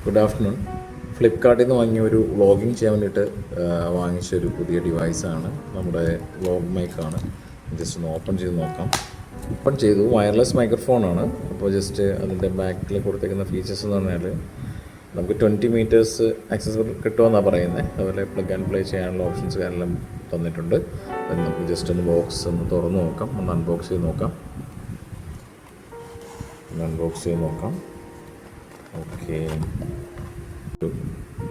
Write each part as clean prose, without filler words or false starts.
Good afternoon. ഫ്ലിപ്കാർട്ടിൽ നിന്ന് വാങ്ങിയ ഒരു വ്ളോഗിങ് ചെയ്യാൻ വേണ്ടിയിട്ട് വാങ്ങിച്ചൊരു പുതിയ ഡിവൈസാണ്. നമ്മുടെ വ്ളോഗ് മൈക്കാണ്. ജസ്റ്റ് ഒന്ന് ഓപ്പൺ ചെയ്ത് നോക്കാം. ഓപ്പൺ ചെയ്തു. വയർലെസ് മൈക്രോഫോണാണ്. അപ്പോൾ ജസ്റ്റ് അതിൻ്റെ ബാക്കിൽ കൊടുത്തേക്കുന്ന ഫീച്ചേഴ്സ് എന്ന് പറഞ്ഞാൽ നമുക്ക് 20 മീറ്റേഴ്സ് ആക്സസ് കിട്ടുമെന്നാണ് പറയുന്നത്. അതുപോലെ പ്ലഗ് ആൻഡ് പ്ലേ ചെയ്യാനുള്ള ഓപ്ഷൻസ് കാര്യമെല്ലാം തന്നിട്ടുണ്ട്. അത് നമുക്ക് ജസ്റ്റ് ഒന്ന് ബോക്സ് ഒന്ന് തുറന്ന് നോക്കാം. ഒന്ന് അൺബോക്സ് ചെയ്ത് നോക്കാം. ഓക്കെ,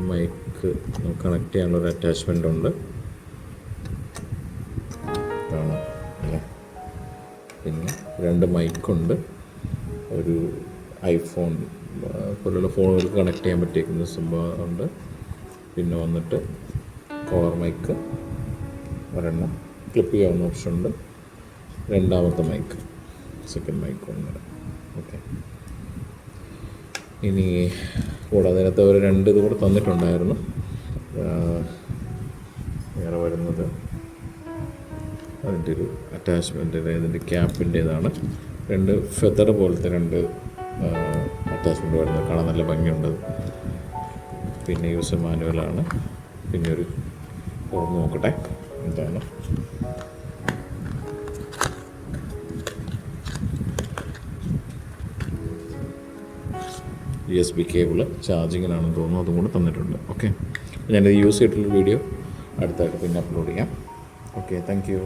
മൈക്ക് കണക്ട് ചെയ്യാനുള്ളൊരു അറ്റാച്ച്മെൻ്റ് ഉണ്ട്. കാണാം അല്ലേ? പിന്നെ 2 മൈക്കുണ്ട്. ഒരു ഐഫോൺ പോലുള്ള ഫോണുകൾക്ക് കണക്ട് ചെയ്യാൻ പറ്റിയിരിക്കുന്ന സംഭവം ഉണ്ട്. പിന്നെ വന്നിട്ട് കോളർ മൈക്ക് ഒരെണ്ണം, ക്ലിപ്പ് ചെയ്യാവുന്ന ഓപ്ഷൻ ഉണ്ട്. രണ്ടാമത്തെ മൈക്ക്, സെക്കൻഡ് മൈക്ക് ഉണ്ട്. ഓക്കെ, ഇനി കൂടാതെ അതിനകത്ത് ഒരു 2 ഇത് കൂടെ തന്നിട്ടുണ്ടായിരുന്നു. വേറെ വരുന്നത് അതിൻ്റെ ഒരു അറ്റാച്ച്മെൻ്റ്, ഇതിൻ്റെ ക്യാപ്പിൻ്റേതാണ്. 2 ഫെദർ പോലത്തെ 2 അറ്റാച്ച്മെൻറ്റ് വരുന്നത്. കാണാൻ നല്ല ഭംഗിയുണ്ട്. പിന്നെ യൂസർ മാനുവലാണ്. പിന്നെ ഒരു തുറന്ന് നോക്കട്ടെ എന്താണ്. USB കേബിള് ചാർജിങ്ങിനാണെന്ന് തോന്നുന്നു, അതും കൂടെ തന്നിട്ടുണ്ട്. ഓക്കെ, ഞാനിത് യൂസ് ചെയ്തിട്ടുള്ള വീഡിയോ അടുത്തായിട്ട് പിന്നെ അപ്ലോഡ് ചെയ്യാം. Okay, thank you.